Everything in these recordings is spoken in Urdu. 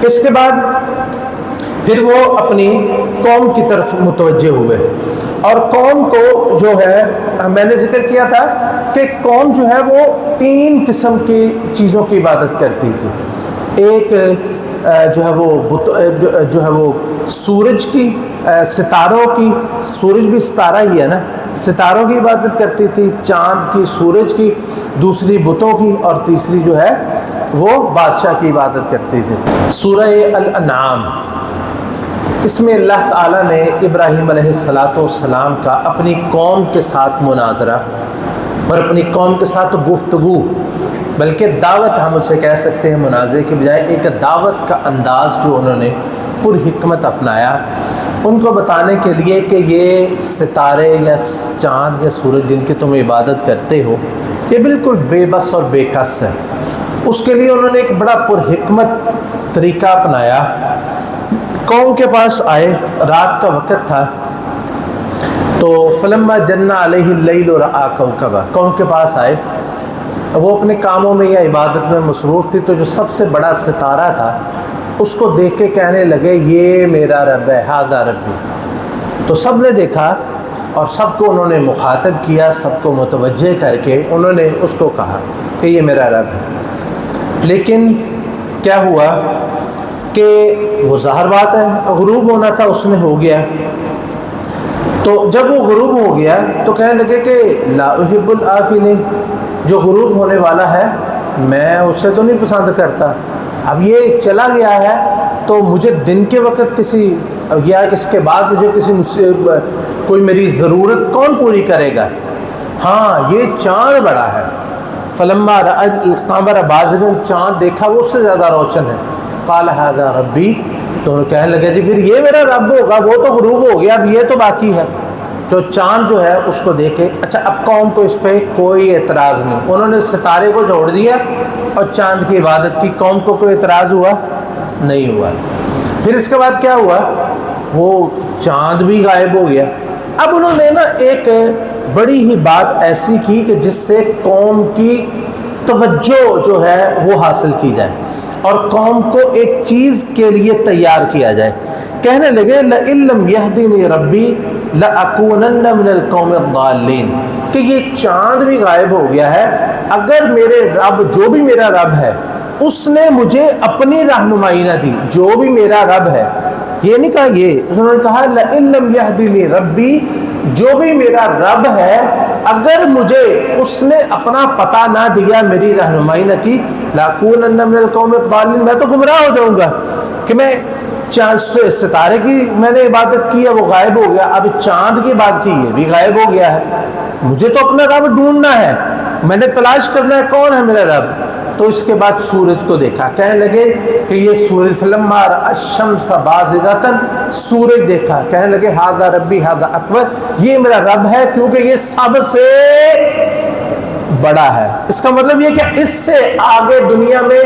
اس کے بعد پھر وہ اپنی قوم کی طرف متوجہ ہوئے، اور قوم کو جو ہے میں نے ذکر کیا تھا کہ قوم جو ہے وہ 3 قسم کی چیزوں کی عبادت کرتی تھی۔ ایک جو ہے وہ سورج کی، ستاروں کی، سورج بھی ستارہ ہی ہے نا، ستاروں کی عبادت کرتی تھی، چاند کی، سورج کی، دوسری بتوں کی، اور تیسری جو ہے وہ بادشاہ کی عبادت کرتی تھی۔ سورہ الانعام، اس میں اللہ تعالیٰ نے ابراہیم علیہ السلام کا اپنی قوم کے ساتھ مناظرہ اور اپنی قوم کے ساتھ گفتگو، بلکہ دعوت ہم اسے کہہ سکتے ہیں، مناظرے کے بجائے ایک دعوت کا انداز جو انہوں نے پر حکمت اپنایا، ان کو بتانے کے لیے کہ یہ ستارے یا چاند یا سورج جن کی تم عبادت کرتے ہو یہ بالکل بے بس اور بے کس ہے۔ اس کے لیے انہوں نے ایک بڑا پر حکمت طریقہ اپنایا۔ قوم کے پاس آئے، رات کا وقت تھا، تو فلما جن علیہ اللیل رأى کوکبا، قوم کے پاس آئے، وہ اپنے کاموں میں یا عبادت میں مصروف تھی، تو جو سب سے بڑا ستارہ تھا اس کو دیکھ کے کہنے لگے یہ میرا رب ہے، ھذا ربی۔ تو سب نے دیکھا اور سب کو انہوں نے مخاطب کیا، سب کو متوجہ کر کے انہوں نے اس کو کہا کہ یہ میرا رب ہے۔ لیکن کیا ہوا کہ وہ ظاہر بات ہے غروب ہونا تھا، اس میں ہو گیا، تو جب وہ غروب ہو گیا تو کہنے لگے کہ لا احب الآفلین، جو غروب ہونے والا ہے میں اسے تو نہیں پسند کرتا، اب یہ چلا گیا ہے تو مجھے دن کے وقت کسی یا اس کے بعد مجھے کوئی میری ضرورت کون پوری کرے گا؟ ہاں یہ چاند بڑا ہے، فلما رأى القمر بازغا، چاند دیکھا وہ اس سے زیادہ روشن ہے، قال ھذا ربی، تو کہنے لگے جی پھر یہ میرا رب ہوگا، وہ تو غروب ہو گیا، اب یہ تو باقی ہے۔ تو چاند جو ہے اس کو دیکھے، اچھا اب قوم کو اس پہ کوئی اعتراض نہیں، انہوں نے ستارے کو جوڑ دیا اور چاند کی عبادت کی، قوم کو کوئی اعتراض ہوا نہیں ہوا۔ پھر اس کے بعد کیا ہوا، وہ چاند بھی غائب ہو گیا۔ اب انہوں نے نا ایک بڑی ہی بات ایسی کی کہ جس سے قوم کی توجہ جو ہے وہ حاصل کی جائے اور قوم کو ایک چیز کے لیے تیار کیا جائے۔ کہنے لگے لئن لم یہدنی ربی لأکونن من القوم الضالین، کہ یہ چاند بھی غائب ہو گیا ہے، اگر میرے رب، جو بھی میرا رب ہے، اس نے مجھے اپنی رہنمائی نہ دی، جو بھی میرا رب ہے، یہ نہیں کہا یہ، انہوں نے کہا لئن لم یہدنی ربی، جو بھی میرا رب ہے اگر مجھے اس نے اپنا پتہ نہ دیا، میری رہنمائی نہ کی، لأکونن من القوم الضالین، میں تو گمراہ ہو جاؤں گا کہ میں چاند ستارے کی میں نے عبادت کی ہے وہ غائب ہو گیا، اب چاند کی بات کی یہ بھی غائب ہو گیا ہے، مجھے تو اپنا رب ڈھونڈنا ہے، میں نے تلاش کرنا ہے کون ہے میرا رب۔ تو اس کے بعد سورج کو دیکھا، کہنے لگے کہ یہ سورج، فلما رأى الشمس بازغۃ، سورج دیکھا، کہنے لگے ھذا ربی ھذا اکبر، یہ میرا رب ہے کیونکہ یہ سب سے بڑا ہے۔ اس کا مطلب یہ کہ اس سے آگے دنیا میں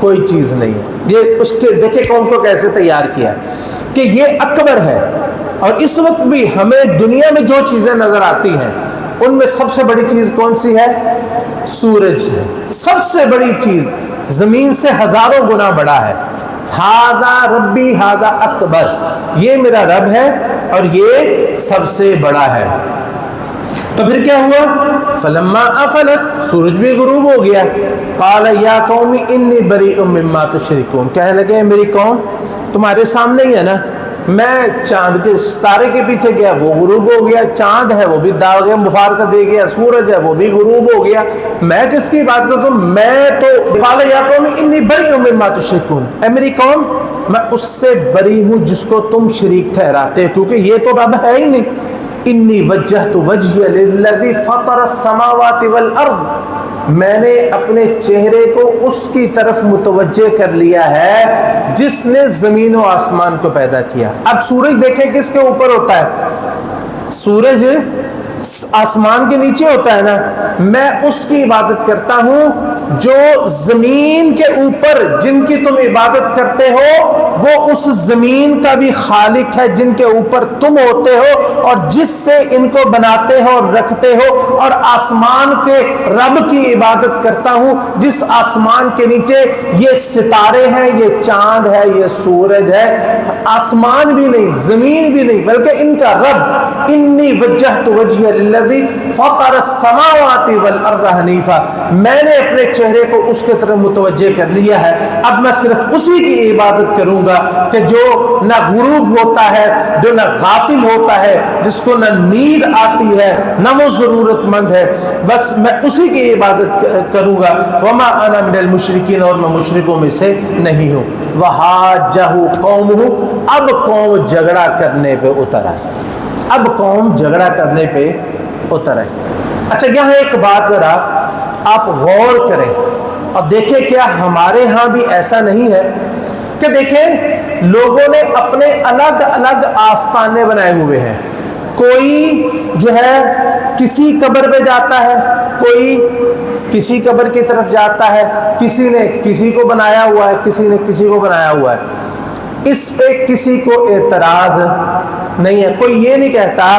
کوئی چیز نہیں ہے۔ یہ اس کے دیکھیں قوم کو کیسے تیار کیا کہ یہ اکبر ہے، اور اس وقت بھی ہمیں دنیا میں جو چیزیں نظر آتی ہیں ان میں سب سے بڑی چیز کون سی ہے؟ سورج ہے، سب سے بڑی چیز، زمین سے ہزاروں گنا بڑا ہے۔ ھذا ربی ھذا اکبر، یہ میرا رب ہے اور یہ سب سے بڑا ہے۔ تو پھر کیا ہوا، فلما افلت، سورج بھی غروب ہو گیا، قال یا قوم انی بریء مما تشرکون، کہنے لگے میری قوم تمہارے سامنے ہی ہے نا، میں چاند کے ستارے کے پیچھے گیا وہ غروب ہو گیا، چاند ہے وہ بھی داغ گیا، مفارقت دے گیا، سورج ہے وہ بھی غروب ہو گیا، میں کس کی بات کرتا ہوں، میں تو قال یا قوم انی بریء مما تشرکون، اے میری قوم میں اس سے بری ہوں جس کو تم شریک ٹھہراتے ہو، کیونکہ یہ تو رب ہے ہی نہیں۔ انی وجہت وجہی للذی فطر السماوات والارض، میں نے اپنے چہرے کو اس کی طرف متوجہ کر لیا ہے جس نے زمین و آسمان کو پیدا کیا۔ اب سورج دیکھیں کس کے اوپر ہوتا ہے، سورج آسمان کے نیچے ہوتا ہے نا، میں اس کی عبادت کرتا ہوں جو زمین کے اوپر جن کی تم عبادت کرتے ہو وہ اس زمین کا بھی خالق ہے جن کے اوپر تم ہوتے ہو اور جس سے ان کو بناتے ہو اور رکھتے ہو، اور آسمان کے رب کی عبادت کرتا ہوں جس آسمان کے نیچے یہ ستارے ہیں، یہ چاند ہے، یہ سورج ہے، آسمان بھی نہیں زمین بھی نہیں بلکہ ان کا رب۔ انی وجہت وجہی للذی فطر السماوات والارض حنیفا، میں نے اپنے چہرے کو اس کے طرف متوجہ کر لیا ہے، اب میں صرف اسی کی عبادت کروں گا کہ جو نہ غروب ہوتا ہے، جو نہ غافل ہوتا ہے، جس کو نہ نیند آتی ہے نہ وہ ضرورت مند ہے، بس میں اسی کی عبادت کروں گا۔ وما انا من المشرکین، اور میں مشرکوں میں سے نہیں ہوں۔ وحاجہ قومہ، اب قوم جھگڑا کرنے پہ اتر آئی، اب قوم جھگڑا کرنے پہ اتر آئی۔ اچھا یہاں ایک بات ذرا آپ غور کریں اور دیکھیں کیا ہمارے ہاں بھی ایسا نہیں ہے کہ دیکھیں لوگوں نے اپنے الگ الگ آستانے بنائے ہوئے ہیں، کوئی جو ہے کسی قبر پہ جاتا ہے، کوئی کسی قبر کی طرف جاتا ہے، کسی نے کسی کو بنایا ہوا ہے، کسی نے کسی کو بنایا ہوا ہے، اس پہ کسی کو اعتراض نہیں ہے۔ کوئی یہ نہیں کہتا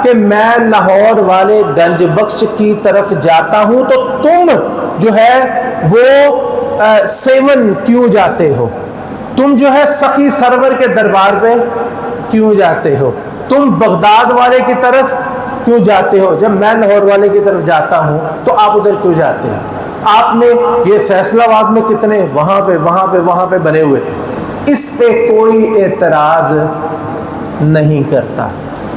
کہ میں لاہور والے گنج بخش کی طرف جاتا ہوں تو تم جو ہے وہ سیون کیوں جاتے ہو، تم جو ہے سخی سرور کے دربار پہ کیوں جاتے ہو، تم بغداد والے کی طرف کیوں جاتے ہو، جب میں لاہور والے کی طرف جاتا ہوں تو آپ ادھر کیوں جاتے ہو؟ آپ نے یہ فیصلہ آباد میں کتنے وہاں پہ بنے ہوئے، اس پہ کوئی اعتراض نہیں کرتا۔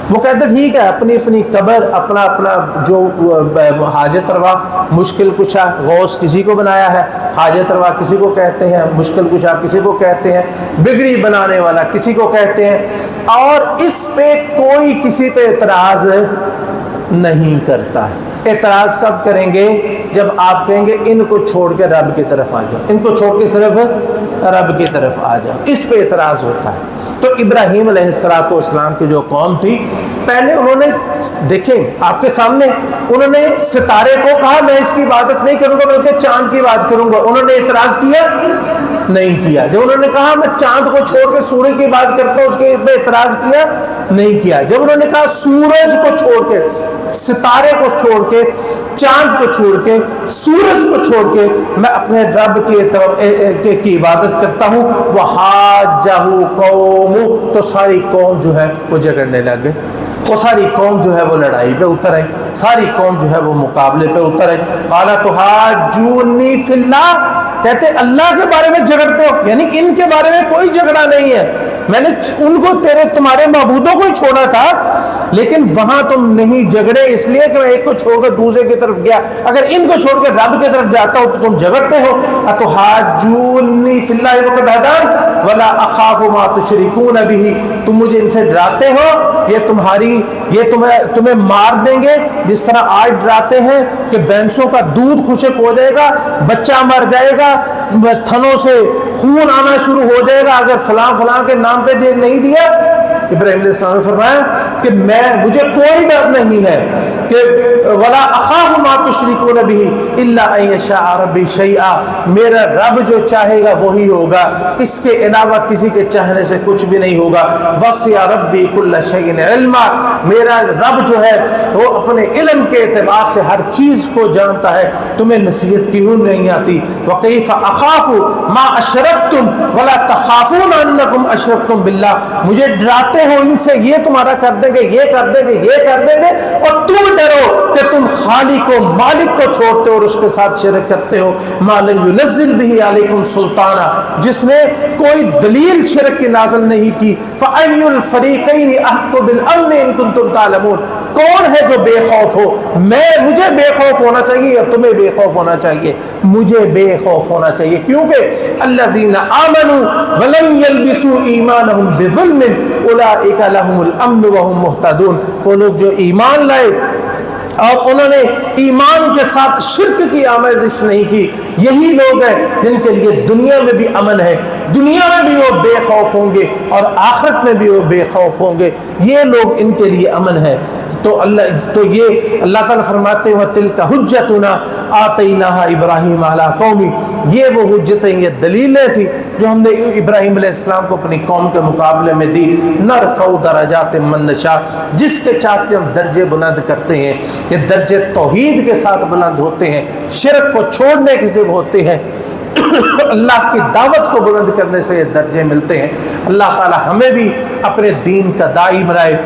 وہ کہتے ٹھیک ہے، اپنی اپنی قبر، اپنا اپنا جو حاجت روا مشکل کشا غوث کسی کو بنایا ہے، حاجت روا کسی کو کہتے ہیں، مشکل کشا کسی کو کہتے ہیں، بگڑی بنانے والا کسی کو کہتے ہیں، اور اس پہ کوئی کسی پہ اعتراض نہیں کرتا۔ اعتراض کب کریں گے؟ جب آپ کہیں گے ان کو چھوڑ کے رب کی طرف آ جاؤ، ان کو چھوڑ کے صرف رب کی طرف آ جاؤ، اس پہ اعتراض ہوتا ہے۔ تو ابراہیم علیہ السلام کی جو قوم تھی، پہلے انہوں نے دیکھیں آپ کے سامنے انہوں نے ستارے کو کہا میں اس کی عبادت نہیں کروں گا بلکہ چاند کی بات کروں گا، انہوں نے اعتراض کیا نہیں کیا۔ جب انہوں نے کہا میں چاند کو چھوڑ کے سورج کی بات کرتا ہوں، اس کے پہ اعتراض کیا نہیں کیا۔ جب انہوں نے کہا سورج کو چھوڑ کے، ستارے کو چھوڑ کے، چاند کو چھوڑ کے، سورج کو چھوڑ کے میں اپنے رب کی عبادت کرتا ہوں، وحاجہ قوم، تو ساری قوم جو ہے وہ جھگڑنے لگ گئے، وہ ساری قوم جو ہے وہ لڑائی پہ اتر آئی، ساری قوم جو ہے وہ مقابلے پہ اتر آئی۔ قال تحاجونی فی اللہ، کہتے اللہ کے بارے میں جھگڑتے ہو، یعنی ان کے بارے میں کوئی جھگڑا نہیں ہے، میں نے ان کو تمہارے معبودوں کو ہی چھوڑا تھا، لیکن وہاں تم نہیں جھگڑے اس لیے کہ میں ایک کو چھوڑ کر دوسرے کی طرف گیا، اگر ان کو چھوڑ کے رب کی طرف جاتا ہو تو تم جھگڑتے ہو۔ اتحاجونی فی اللہ وقد ہدان ولا اخاف ما تشرکون بہ، تم مجھے ان سے ڈراتے ہو، یہ تمہیں مار دیں گے، جس طرح آج ڈراتے ہیں کہ بھینسوں کا دودھ خشک ہو جائے گا، بچہ مر جائے گا، تھنوں سے خون آنا شروع ہو جائے گا اگر فلاں فلاں کے نام پہ نہیں دیا۔ ابراہیم علیہ السلام نے فرمایا کہ مجھے کوئی ڈر نہیں ہے کہ ولا اخاف ما تشرکون بہ الا ان یشاء ربی شیئا، میرا رب جو چاہے گا وہی ہوگا، اس کے علاوہ کسی کے چاہنے سے کچھ بھی نہیں ہوگا۔ وسع ربی کل شیء علما، میرا رب جو ہے وہ اپنے علم کے اعتبار سے ہر چیز کو جانتا ہے، تمہیں نصیحت کیوں نہیں آتی؟ وکیف اخاف ما اشرکتم ولا تخافون انکم اشرکتم باللہ، مجھے ڈراتے ہو ان سے، یہ تمہارا کر دیں گے، یہ کر دیں گے، یہ کر دیں گے، اور تم ڈرو کہ تم خالق و مالک کو چھوڑتے ہو اور اس کے ساتھ شرک کرتے ہو۔ ما لم ينزل به علیکم سلطانا، جس نے کوئی دلیل شرک کی نازل نہیں کی۔ فأی الفریقین احق بالامن ان کنتم تعلمون، کون ہے جو بے خوف ہو؟ مجھے بے خوف ہونا چاہیے یا تمہیں بے خوف ہونا چاہیے؟ مجھے بے خوف ہونا چاہیے، کیونکہ الذین آمنوا ولم یلبسوا ایمانہم بظلم اولئک لہم الامن وہم مہتدون، وہ لوگ جو ایمان لائے اور انہوں نے ایمان کے ساتھ شرک کی آمیزش نہیں کی، یہی لوگ ہیں جن کے لیے دنیا میں بھی امن ہے، دنیا میں بھی وہ بے خوف ہوں گے اور آخرت میں بھی وہ بے خوف ہوں گے، یہ لوگ ان کے لیے امن ہے۔ تو یہ اللہ تعالیٰ فرماتے ہیں وَتِلْكَ حُجَّتُنَا آتَيْنَاهَا إِبْرَاهِيمَ عَلَىٰ قَوْمِ، یہ وہ حجتیں، یہ دلیلیں تھیں جو ہم نے ابراہیم علیہ السلام کو اپنی قوم کے مقابلے میں دی۔ نَرْفَعُ دَرَجَاتٍ مَن نَشَاءُ، جس کے چاہتے ہم درجے بلند کرتے ہیں۔ یہ درجے توحید کے ساتھ بلند ہوتے ہیں، شرک کو چھوڑنے کے سے ہوتے ہیں، اللہ کی دعوت کو بلند کرنے سے یہ درجے ملتے ہیں۔ اللہ تعالی ہمیں بھی اپنے دین کا داعی بنائے۔